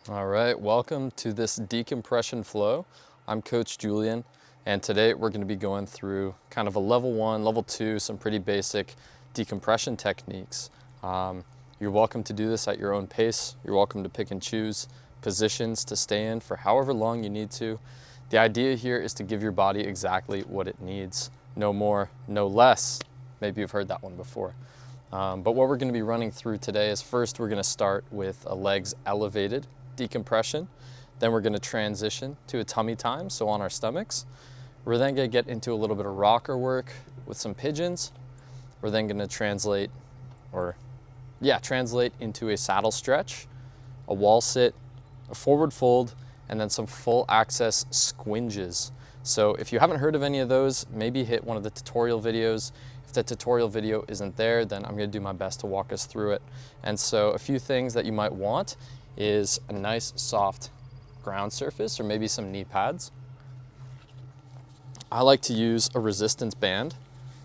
All right, welcome to this decompression flow. I'm Coach Julian, and today we're going to be going through kind of a level 1, level 2, some pretty basic decompression techniques. You're welcome to do this at your own pace. You're welcome to pick and choose positions to stay in for however long you need to. The idea here is to give your body exactly what it needs. No more, no less. Maybe you've heard that one before. But what we're going to be running through today is first we're going to start with a legs elevated decompression. Then we're going to transition to a tummy time, so on our stomachs. We're then going to get into a little bit of rocker work with some pigeons. We're then going to translate into a saddle stretch, a wall sit, a forward fold, and then some full access squinges. So if you haven't heard of any of those, maybe hit one of the tutorial videos. If the tutorial video isn't there, then I'm going to do my best to walk us through it. And so a few things that you might want is a nice soft ground surface or maybe some knee pads. I like to use a resistance band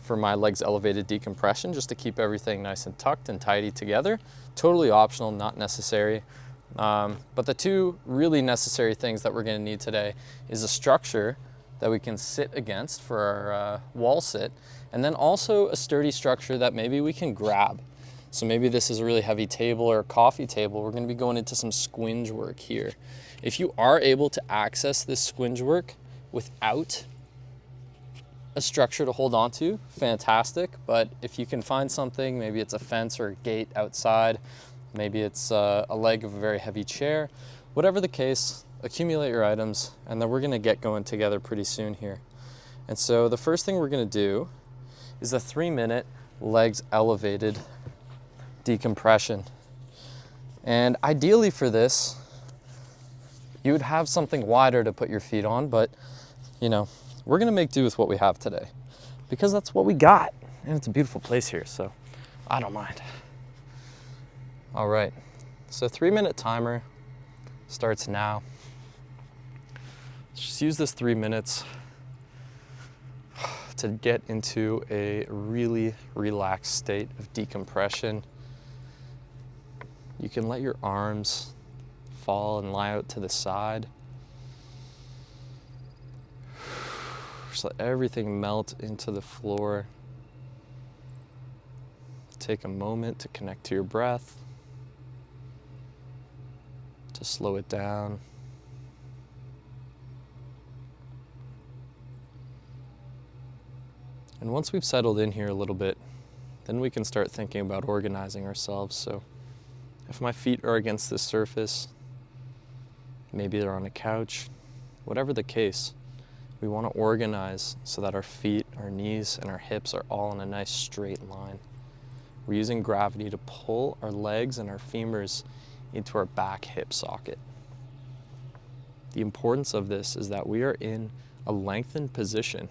for my legs elevated decompression just to keep everything nice and tucked and tidy together. Totally optional, not necessary. But the two really necessary things that we're going to need today is a structure that we can sit against for our wall sit, and then also a sturdy structure that maybe we can grab. So maybe this is a really heavy table or a coffee table. We're going to be going into some squinge work here. If you are able to access this squinge work without a structure to hold on to, fantastic. But if you can find something, maybe it's a fence or a gate outside, maybe it's a leg of a very heavy chair, whatever the case, accumulate your items, and then we're going to get going together pretty soon here. And so the first thing we're going to do is a 3-minute legs elevated decompression. And ideally for this, you would have something wider to put your feet on, but you know, we're gonna make do with what we have today because that's what we got. And it's a beautiful place here, so I don't mind. All right, so 3-minute timer starts now. Let's just use this 3 minutes to get into a really relaxed state of decompression. You can let your arms fall and lie out to the side. Just let everything melt into the floor. Take a moment to connect to your breath, to slow it down. And once we've settled in here a little bit, then we can start thinking about organizing ourselves. So if my feet are against this surface, maybe they're on a couch, whatever the case, we want to organize so that our feet, our knees, and our hips are all in a nice straight line. We're using gravity to pull our legs and our femurs into our back hip socket. The importance of this is that we are in a lengthened position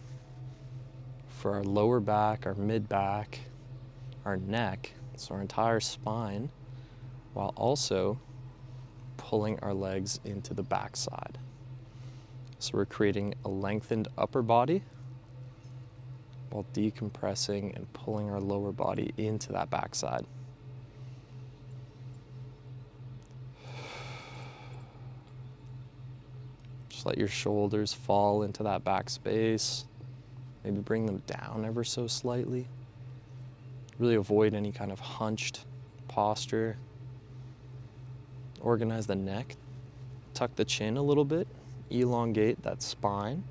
for our lower back, our mid back, our neck, so our entire spine, while also pulling our legs into the backside. So we're creating a lengthened upper body while decompressing and pulling our lower body into that backside. Just let your shoulders fall into that back space. Maybe bring them down ever so slightly. Really avoid any kind of hunched posture. Organize the neck. Tuck the chin a little bit. Elongate that spine.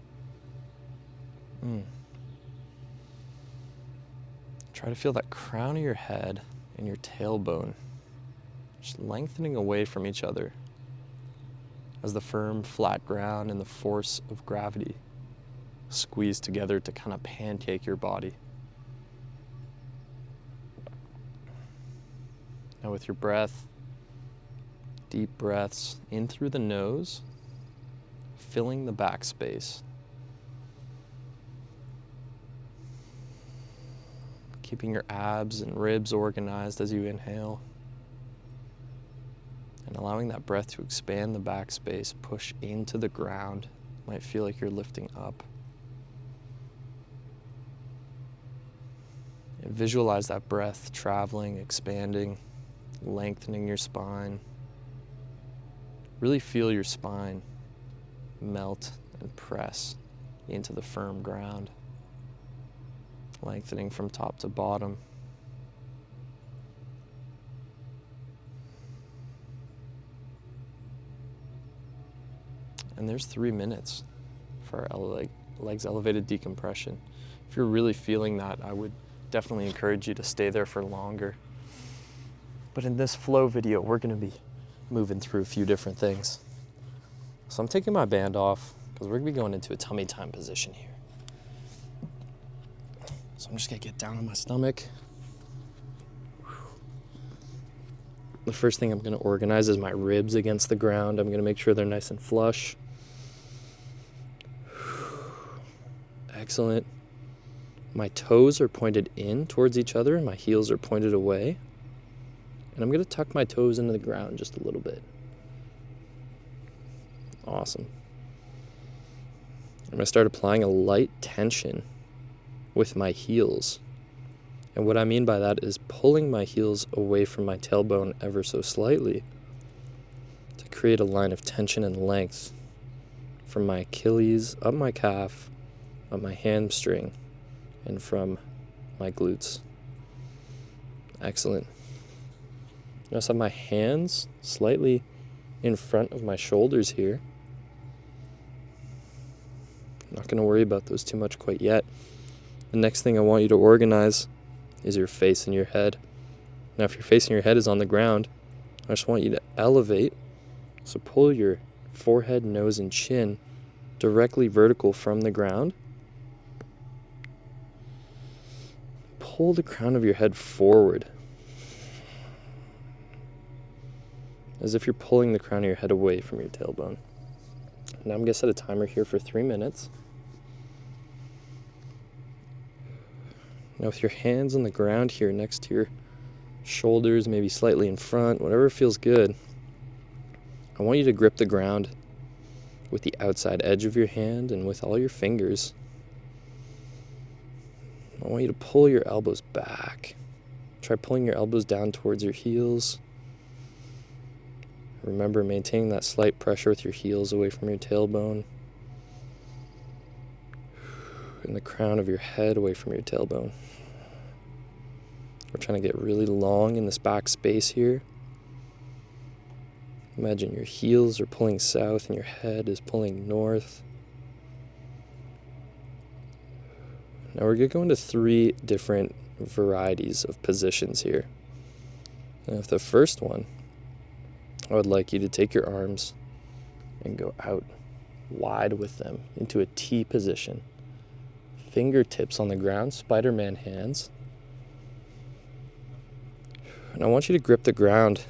Try to feel that crown of your head and your tailbone just lengthening away from each other as the firm, flat ground and the force of gravity squeeze together to kind of pancake your body. Now with your breath, deep breaths in through the nose, filling the back space. Keeping your abs and ribs organized as you inhale. And allowing that breath to expand the back space, push into the ground. Might feel like you're lifting up. And visualize that breath traveling, expanding, lengthening your spine, Really feel your spine melt and press into the firm ground, lengthening from top to bottom. And there's 3 minutes for our legs elevated decompression. If you're really feeling that, I would definitely encourage you to stay there for longer. But in this flow video, we're gonna be moving through a few different things. So I'm taking my band off because we're gonna be going into a tummy time position here. So I'm just gonna get down on my stomach. The first thing I'm gonna organize is my ribs against the ground. I'm gonna make sure they're nice and flush. Excellent. My toes are pointed in towards each other and my heels are pointed away. And I'm gonna tuck my toes into the ground just a little bit. Awesome. I'm gonna start applying a light tension with my heels. And what I mean by that is pulling my heels away from my tailbone ever so slightly to create a line of tension and length from my Achilles, up my calf, up my hamstring, and from my glutes. Excellent. Notice I have my hands slightly in front of my shoulders here. I'm not going to worry about those too much quite yet. The next thing I want you to organize is your face and your head. Now, if your face and your head is on the ground, I just want you to elevate. So pull your forehead, nose, and chin directly vertical from the ground. Pull the crown of your head forward, as if you're pulling the crown of your head away from your tailbone. Now I'm going to set a timer here for 3 minutes. Now with your hands on the ground here next to your shoulders, maybe slightly in front, whatever feels good, I want you to grip the ground with the outside edge of your hand and with all your fingers. I want you to pull your elbows back. Try pulling your elbows down towards your heels. Remember maintaining that slight pressure with your heels away from your tailbone. And the crown of your head away from your tailbone. We're trying to get really long in this back space here. Imagine your heels are pulling south and your head is pulling north. Now we're going to go into 3 different varieties of positions here. And the first one, I would like you to take your arms and go out wide with them into a T position. Fingertips on the ground, Spider-Man hands. And I want you to grip the ground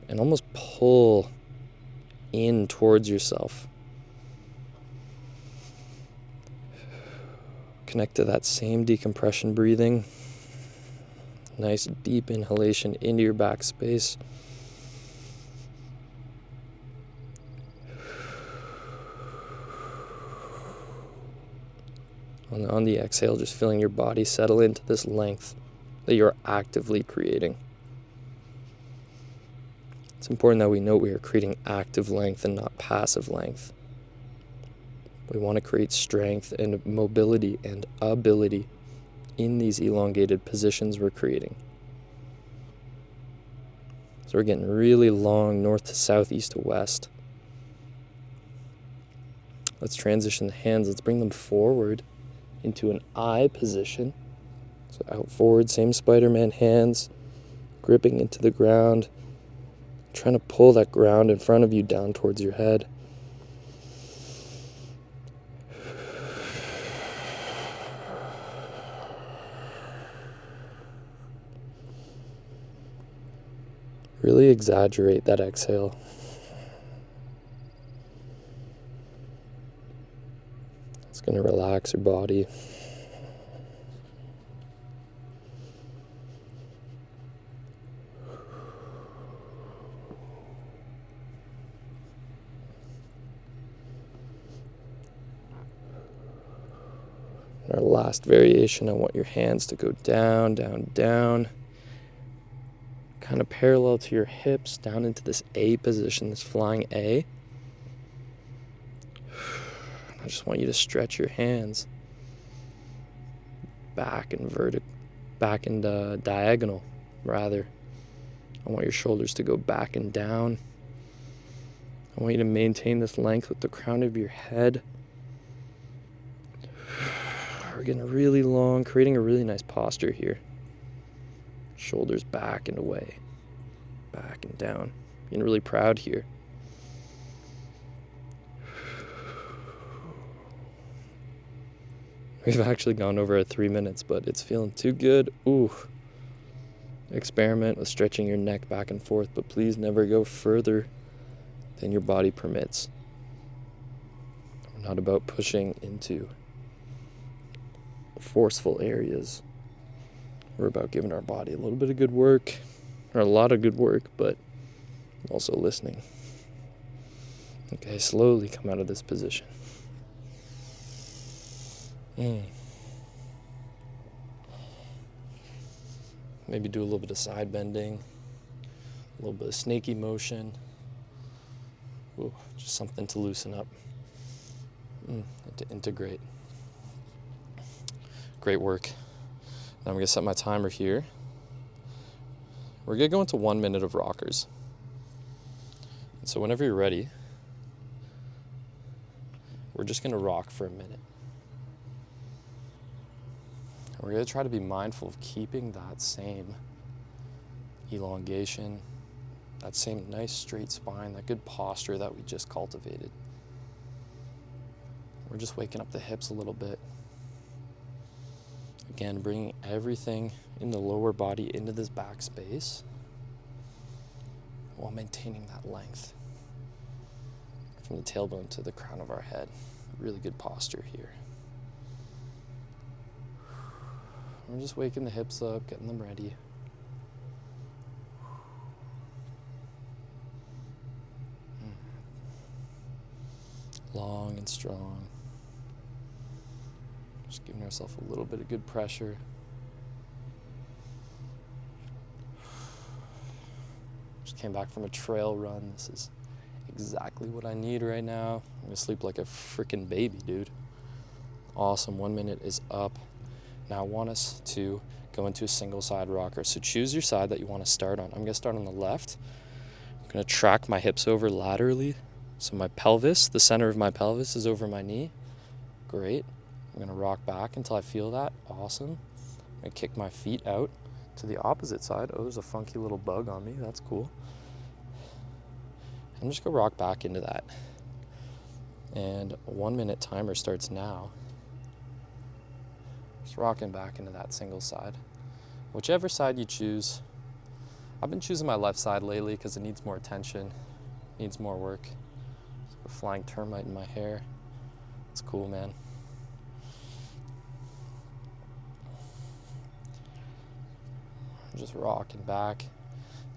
and almost pull in towards yourself. Connect to that same decompression breathing. Nice deep inhalation into your back space. On the exhale, just feeling your body settle into this length that you're actively creating. It's important that we know we are creating active length and not passive length. We want to create strength and mobility and ability in these elongated positions we're creating. So we're getting really long north to south, east to west. Let's transition the hands. Let's bring them forward into an I position. So out forward, same Spider-Man hands, gripping into the ground, trying to pull that ground in front of you down towards your head. Really exaggerate that exhale. It's going to relax your body. Our last variation, I want your hands to go down, down, down. kind of parallel to your hips, down into this A position, this flying A. I just want you to stretch your hands back and diagonal, rather. I want your shoulders to go back and down. I want you to maintain this length with the crown of your head. We're getting really long, creating a really nice posture here. Shoulders back and away, back and down. Getting really proud here. We've actually gone over at 3 minutes, but it's feeling too good. Ooh. Experiment with stretching your neck back and forth, but please never go further than your body permits. We're not about pushing into forceful areas. We're about giving our body a little bit of good work, or a lot of good work, but also listening. Okay, slowly come out of this position. Maybe do a little bit of side bending, a little bit of snaky motion. Ooh, just something to loosen up and to integrate. Great work. Now I'm going to set my timer here. We're going to go into 1 minute of rockers. And so whenever you're ready, we're just going to rock for a minute. We're going to try to be mindful of keeping that same elongation, that same nice straight spine, that good posture that we just cultivated. We're just waking up the hips a little bit. Again, bringing everything in the lower body into this back space while maintaining that length from the tailbone to the crown of our head. Really good posture here. We're just waking the hips up, getting them ready. Long and strong. Just giving ourselves a little bit of good pressure. Just came back from a trail run. This is exactly what I need right now. I'm gonna sleep like a freaking baby, dude. Awesome, 1 minute is up. Now I want us to go into a single side rocker. So choose your side that you want to start on. I'm going to start on the left. I'm going to track my hips over laterally. So my pelvis, the center of my pelvis is over my knee. Great. I'm going to rock back until I feel that. Awesome. I'm going to kick my feet out to the opposite side. Oh, there's a funky little bug on me. That's cool. I'm just going to rock back into that. And a 1 minute timer starts now. Just rocking back into that single side. Whichever side you choose. I've been choosing my left side lately because it needs more attention, needs more work. There's a flying termite in my hair. It's cool, man. I'm just rocking back.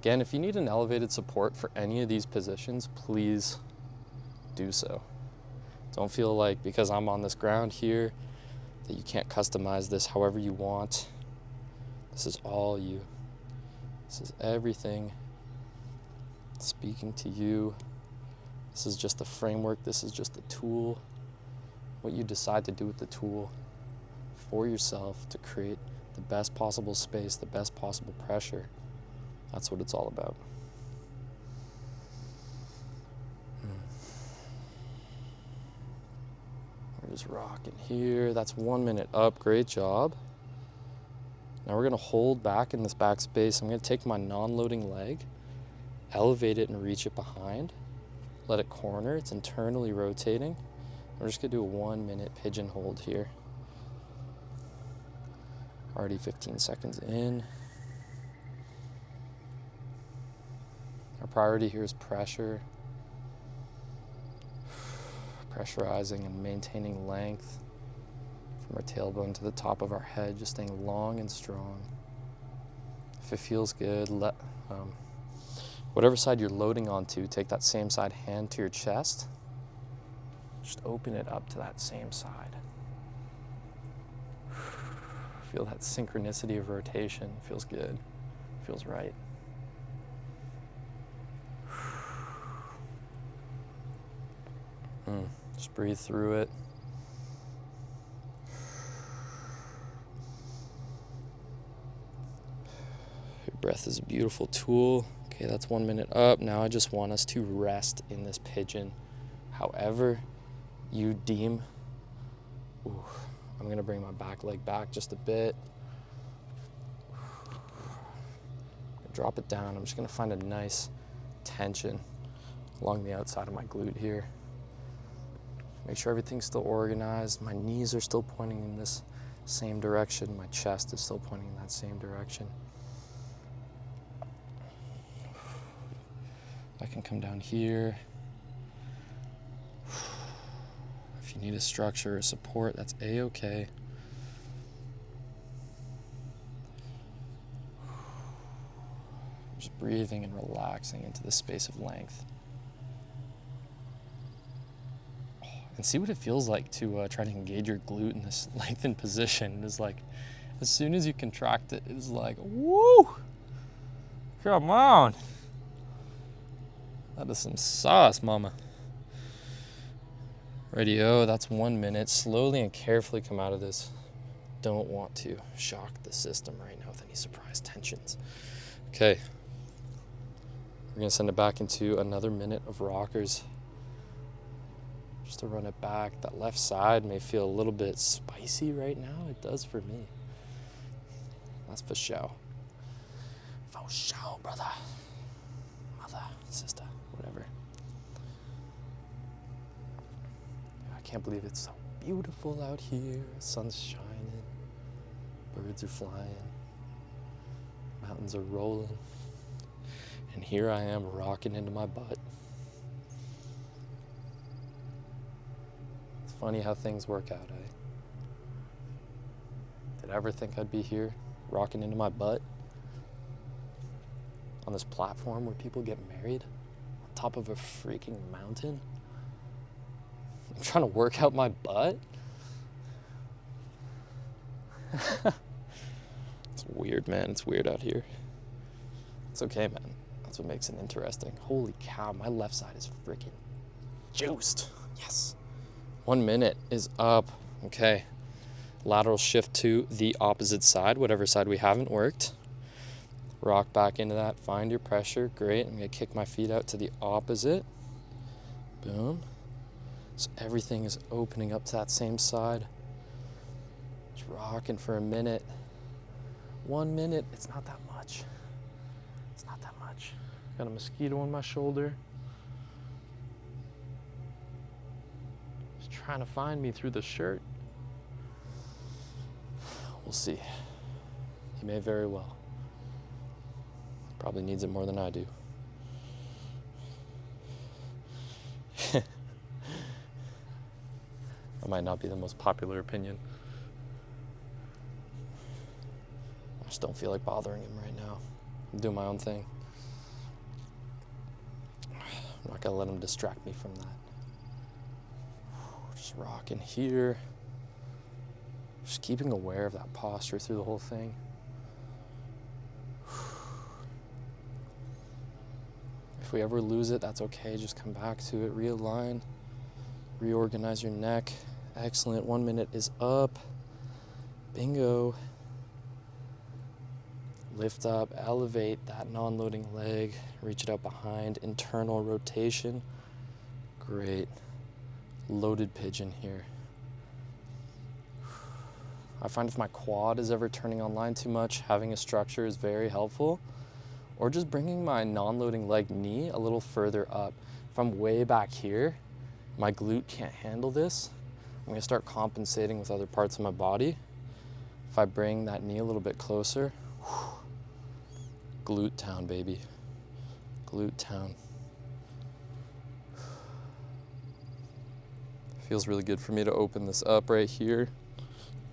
Again, if you need an elevated support for any of these positions, please do so. Don't feel like because I'm on this ground here that you can't customize this however you want. This is all you. This is everything speaking to you. This is just the framework. This is just the tool. What you decide to do with the tool for yourself to create the best possible space, the best possible pressure. That's what it's all about. We're just rocking here. That's 1 minute up. Great job. Now we're going to hold back in this back space. I'm going to take my non-loading leg, elevate it and reach it behind. Let it corner. It's internally rotating. We're just going to do a 1 minute pigeon hold here. Already 15 seconds in. Our priority here is pressure. Pressurizing and maintaining length from our tailbone to the top of our head, just staying long and strong. If it feels good, whatever side you're loading onto, take that same side hand to your chest. Just open it up to that same side. Feel that synchronicity of rotation. Feels good. Feels right. Just breathe through it. Your breath is a beautiful tool. Okay, that's 1 minute up. Now I just want us to rest in this pigeon. However you deem. Ooh, I'm gonna bring my back leg back just a bit. Drop it down. I'm just gonna find a nice tension along the outside of my glute here. Make sure everything's still organized. My knees are still pointing in this same direction. My chest is still pointing in that same direction. I can come down here. If you need a structure or support, that's a-okay. Just breathing and relaxing into the space of length. And see what it feels like to try to engage your glute in this lengthened position. It's like, as soon as you contract it, it's like, woo! Come on! That is some sauce, mama. Radio, that's 1 minute. Slowly and carefully come out of this. Don't want to shock the system right now with any surprise tensions. Okay. We're gonna send it back into another minute of rockers. Just to run it back. That left side may feel a little bit spicy right now. It does for me. That's for show. For show, brother. Mother, sister, whatever. I can't believe it's so beautiful out here. The sun's shining. Birds are flying. Mountains are rolling. And here I am rocking into my butt. It's funny how things work out, eh? Did I ever think I'd be here rocking into my butt on this platform where people get married on top of a freaking mountain? I'm trying to work out my butt? It's weird, man. It's weird out here. It's okay, man. That's what makes it interesting. Holy cow, my left side is freaking juiced. Yes. 1 minute is up. Okay. Lateral shift to the opposite side, whatever side we haven't worked. Rock back into that. Find your pressure. Great. I'm going to kick my feet out to the opposite. Boom. So everything is opening up to that same side. Just rocking for a minute. 1 minute. It's not that much. It's not that much. Got a mosquito on my shoulder. Just trying to find me through the shirt. We'll see. He may very well. Probably needs it more than I do. That might not be the most popular opinion. I just don't feel like bothering him right now. I'm doing my own thing. I'm not gonna let him distract me from that. Just rocking here. Just keeping aware of that posture through the whole thing. If we ever lose it, that's okay. Just come back to it, realign, reorganize your neck. Excellent. 1 minute is up. Bingo. Lift up, elevate that non-loading leg, reach it out behind, internal rotation. Great. Loaded pigeon here. I find if my quad is ever turning online too much, having a structure is very helpful. Or just bringing my non-loading leg knee a little further up. If I'm way back here, my glute can't handle this. I'm gonna start compensating with other parts of my body. If I bring that knee a little bit closer, glute town, baby. Glute town. Feels really good for me to open this up right here.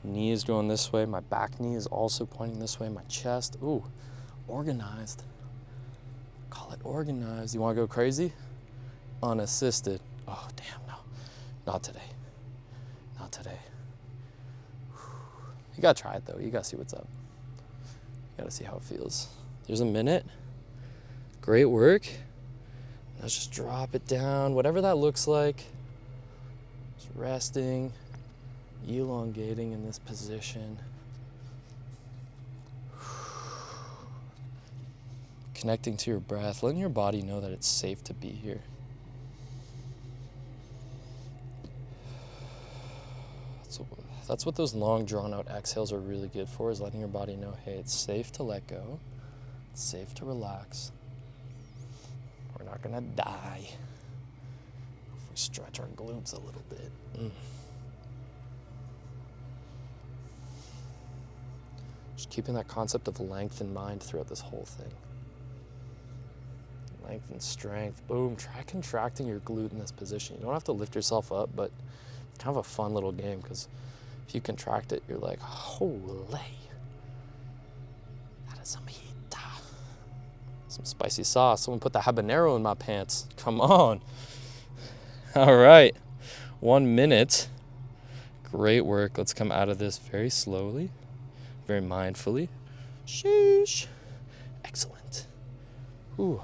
Knee is going this way. My back knee is also pointing this way. My chest, ooh, organized. Call it organized. You wanna go crazy? Unassisted. Oh, damn, no. Not today. Not today. You gotta try it though. You gotta see what's up. You gotta see how it feels. There's a minute. Great work. Let's just drop it down. Whatever that looks like. resting, elongating in this position. Connecting to your breath, letting your body know that it's safe to be here. That's what those long, drawn-out exhales are really good for, is letting your body know, hey, it's safe to let go. It's safe to relax. We're not gonna die if we stretch our glutes a little bit. Just keeping that concept of length in mind throughout this whole thing. Length and strength. Boom. Try contracting your glute in this position. You don't have to lift yourself up, but it's kind of a fun little game, because if you contract it, you're like, holy, that is some heat. Some spicy sauce. Someone put the habanero in my pants. Come on. All right. 1 minute. Great work. Let's come out of this very slowly, very mindfully. Sheesh. Excellent. Ooh.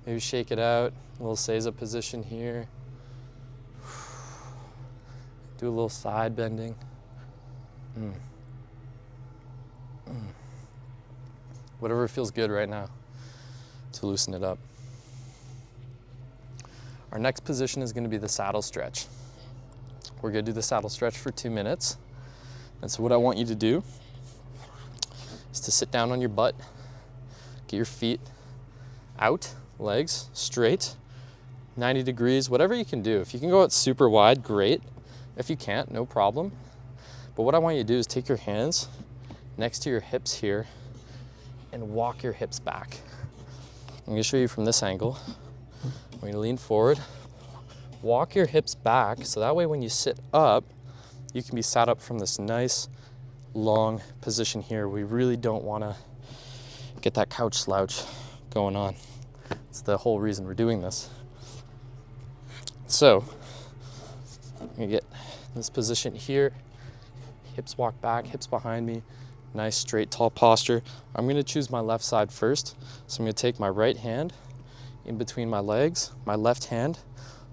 Maybe shake it out. A little Seiza position here. Do a little side bending. Whatever feels good right now to loosen it up. Our next position is going to be the saddle stretch. We're going to do the saddle stretch for 2 minutes. And so what I want you to do is to sit down on your butt, get your feet out, legs straight, 90 degrees, whatever you can do. If you can go out super wide, great. If you can't, no problem. But what I want you to do is take your hands next to your hips here and walk your hips back. I'm going to show you from this angle. I'm going to lean forward, walk your hips back, so that way when you sit up, you can be sat up from this nice long position here. We really don't want to get that couch slouch going on. It's the whole reason we're doing this. So I'm going to get this position here, hips walk back, hips behind me, nice straight tall posture. I'm going to choose my left side first. So I'm going to take my right hand in between my legs, my left hand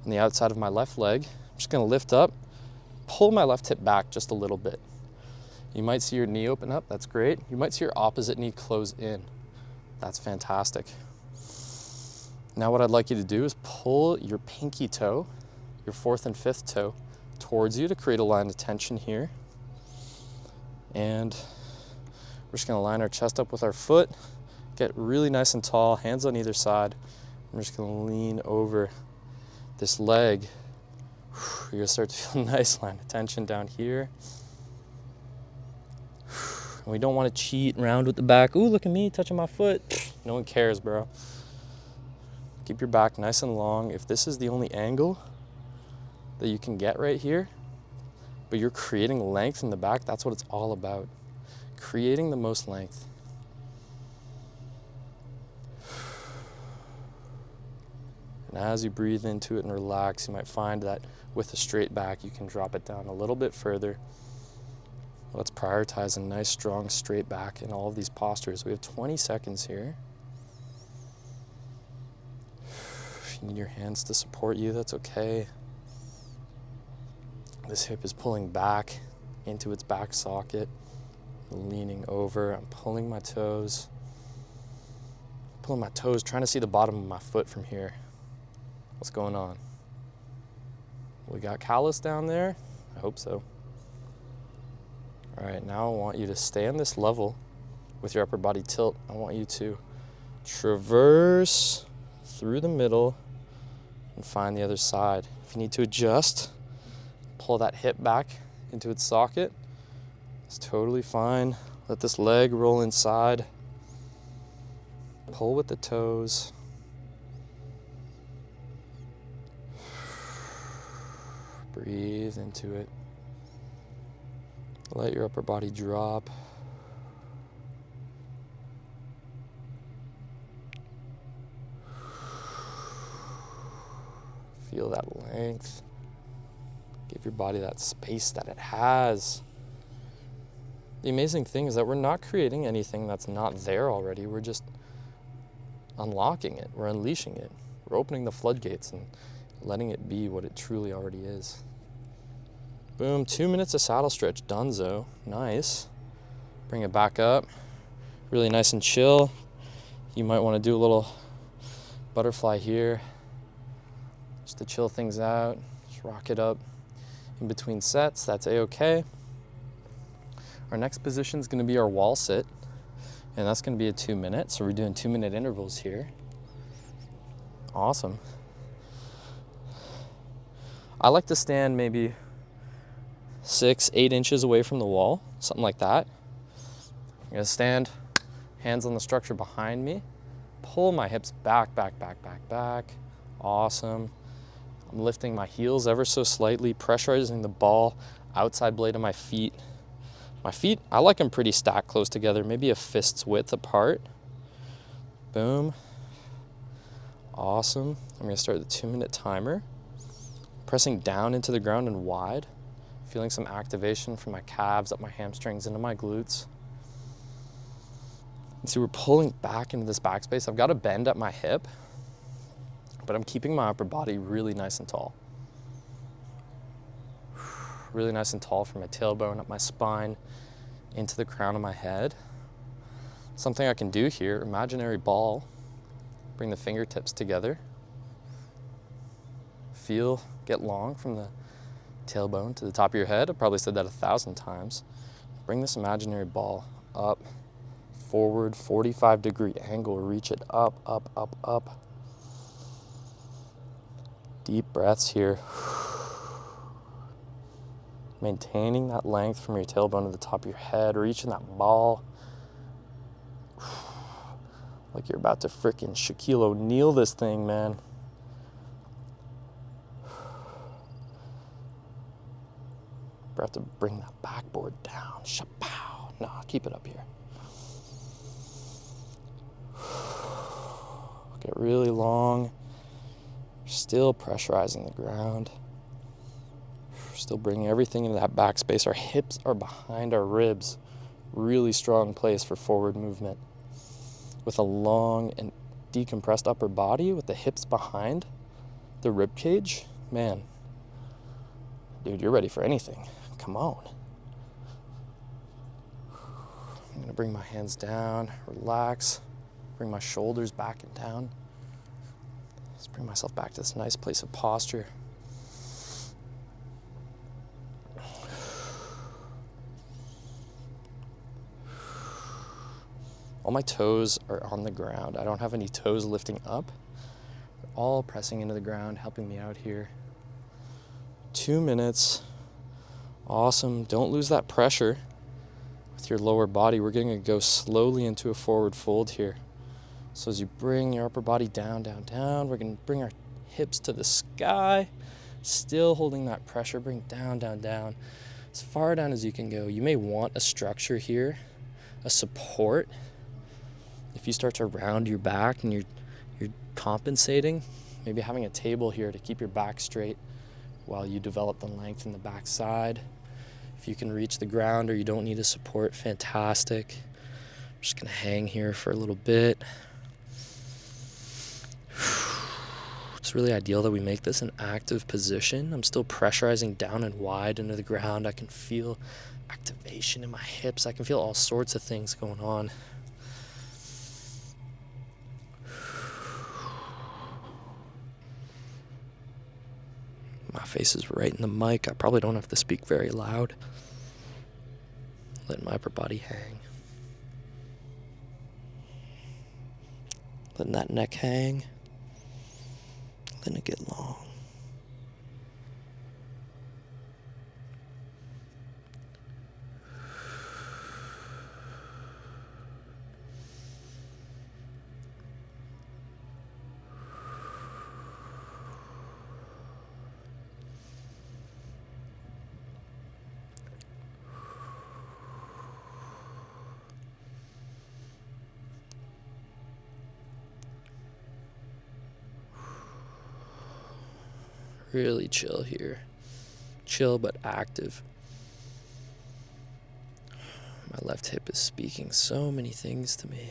on the outside of my left leg. I'm just going to lift up, pull my left hip back just a little bit. You might see your knee open up, that's great. You might see your opposite knee close in. That's fantastic. Now what I'd like you to do is pull your pinky toe, your fourth and fifth toe, towards you to create a line of tension here. And we're just going to line our chest up with our foot, get really nice and tall, hands on either side. We're just going to lean over this leg. You're going to start to feel a nice line of tension down here. And we don't want to cheat around with the back. Ooh, look at me touching my foot. No one cares, bro. Keep your back nice and long. If this is the only angle that you can get right here, but you're creating length in the back, that's what it's all about. Creating the most length. And as you breathe into it and relax, you might find that with a straight back, you can drop it down a little bit further. Let's prioritize a nice, strong, straight back in all of these postures. We have 20 seconds here. If you need your hands to support you, that's okay. This hip is pulling back into its back socket, leaning over. I'm pulling my toes. Pulling my toes, trying to see the bottom of my foot from here. What's going on? We got callus down there? I hope so. All right, now I want you to stay on this level with your upper body tilt. I want you to traverse through the middle and find the other side. If you need to adjust, pull that hip back into its socket. It's totally fine. Let this leg roll inside. Pull with the toes. Breathe into it. Let your upper body drop. Feel that length. Give your body that space that it has. The amazing thing is that we're not creating anything that's not there already. We're just unlocking it. We're unleashing it. We're opening the floodgates and letting it be what it truly already is. Boom, 2 minutes of saddle stretch, donezo, nice. Bring it back up, really nice and chill. You might want to do a little butterfly here, just to chill things out. Just rock it up in between sets, that's a-okay. Our next position is going to be our wall sit, and that's going to be a 2 minute, so we're doing 2 minute intervals here. Awesome. I like to stand maybe 6-8 inches away from the wall, something like that. I'm going to stand, hands on the structure behind me, pull my hips back, back, back, back, back. Awesome. I'm lifting my heels ever so slightly, pressurizing the ball, outside blade of my feet. My feet, I like them pretty stacked close together, maybe a fist's width apart. Boom. Awesome. I'm going to start the 2 minute timer. Pressing down into the ground and wide. Feeling some activation from my calves, up my hamstrings, into my glutes. And so we're pulling back into this backspace. I've got a bend at my hip, but I'm keeping my upper body really nice and tall. Really nice and tall from my tailbone, up my spine, into the crown of my head. Something I can do here, imaginary ball. Bring the fingertips together. Feel, get long from the tailbone to the top of your head. I've probably said that 1,000 times. Bring this imaginary ball up, forward, 45-degree angle. Reach it up, up, up, up. Deep breaths here. Maintaining that length from your tailbone to the top of your head, reaching that ball. Like you're about to frickin' Shaquille O'Neal this thing, man. We're about to bring that backboard down. Shapow. No, keep it up here. Get really long. Still pressurizing the ground. Still bringing everything into that backspace. Our hips are behind our ribs. Really strong place for forward movement. With a long and decompressed upper body, with the hips behind the rib cage, man, dude, you're ready for anything. Come on. I'm gonna bring my hands down, relax, bring my shoulders back and down. Just bring myself back to this nice place of posture. All my toes are on the ground. I don't have any toes lifting up. They're all pressing into the ground, helping me out here. 2 minutes. Awesome. Don't lose that pressure with your lower body. We're going to go slowly into a forward fold here. So as you bring your upper body down, down, down, we're going to bring our hips to the sky. Still holding that pressure. Bring down, down, down. As far down as you can go. You may want a structure here, a support. If you start to round your back and you're compensating, maybe having a table here to keep your back straight while you develop the length in the back side. If you can reach the ground or you don't need a support, fantastic. I'm just gonna hang here for a little bit. It's really ideal that we make this an active position. I'm still pressurizing down and wide into the ground. I can feel activation in my hips. I can feel all sorts of things going on. My face is right in the mic. I probably don't have to speak very loud. Letting my upper body hang. Letting that neck hang. Letting it get long. Really chill here. Chill but active. My left hip is speaking so many things to me.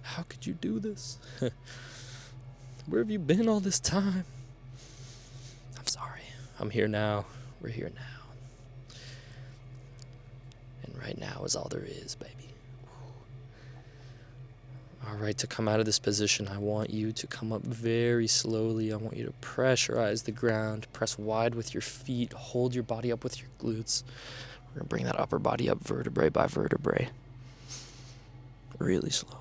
How could you do this? Where have you been all this time? sorry. I'm here now. We're here now. And right now is all there is, baby. All right, to come out of this position, I want you to come up very slowly. I want you to pressurize the ground, press wide with your feet, hold your body up with your glutes. We're gonna bring that upper body up vertebrae by vertebrae. Really slow.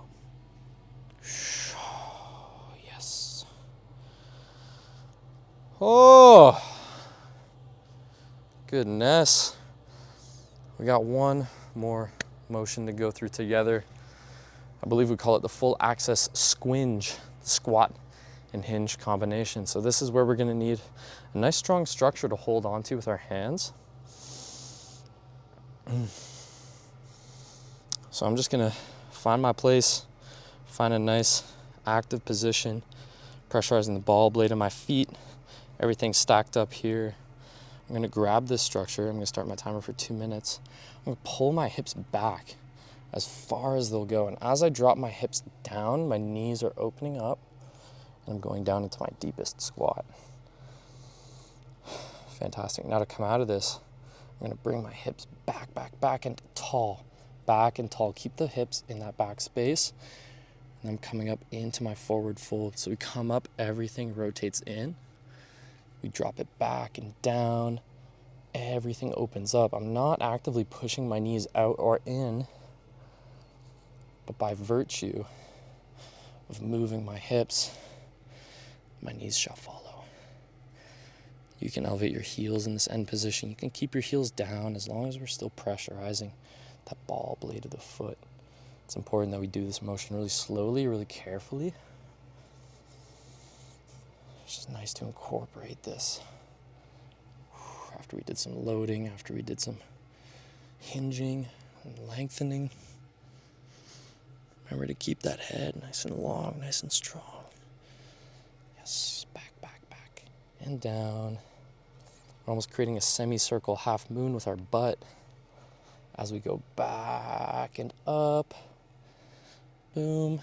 Yes. Oh, goodness. We got one more motion to go through together. I believe we call it the full access squinge, squat and hinge combination. So this is where we're gonna need a nice strong structure to hold onto with our hands. So I'm just gonna find my place, find a nice active position, pressurizing the ball blade of my feet, everything stacked up here. I'm gonna grab this structure. I'm gonna start my timer for 2 minutes. I'm gonna pull my hips back as far as they'll go. And as I drop my hips down, my knees are opening up and I'm going down into my deepest squat. Fantastic. Now to come out of this, I'm gonna bring my hips back and tall, back and tall. Keep the hips in that back space. And I'm coming up into my forward fold. So we come up, everything rotates in. We drop it back and down. Everything opens up. I'm not actively pushing my knees out or in, but by virtue of moving my hips, my knees shall follow. You can elevate your heels in this end position. You can keep your heels down as long as we're still pressurizing that ball blade of the foot. It's important that we do this motion really slowly, really carefully. It's just nice to incorporate this. After we did some loading, after we did some hinging and lengthening. Remember to keep that head nice and long, nice and strong. Yes, back, and down. We're almost creating a semicircle half moon with our butt as we go back and up. Boom,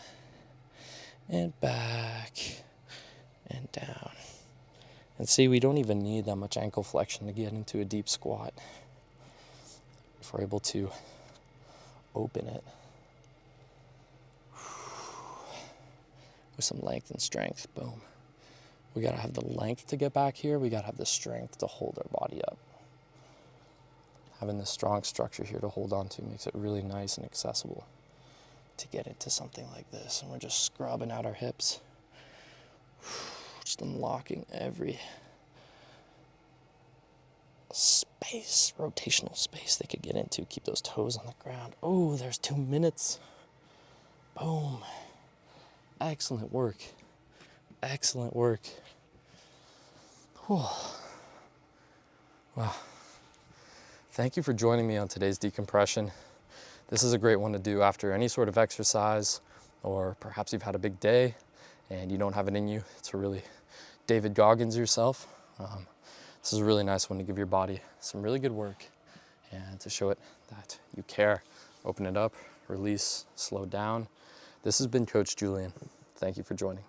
and back, and down. And see, we don't even need that much ankle flexion to get into a deep squat. If we're able to open it with some length and strength, boom. We gotta have the length to get back here. We gotta have the strength to hold our body up. Having this strong structure here to hold on to makes it really nice and accessible to get into something like this. And we're just scrubbing out our hips. Just unlocking every space, rotational space they could get into. Keep those toes on the ground. Oh, there's 2 minutes. Boom. Excellent work. Excellent work. Whew. Wow. Thank you for joining me on today's decompression. This is a great one to do after any sort of exercise, or perhaps you've had a big day and you don't have it in you to really David Goggins yourself. This is a really nice one to give your body some really good work and to show it that you care. Open it up, release, slow down. This has been Coach Julian. Thank you for joining.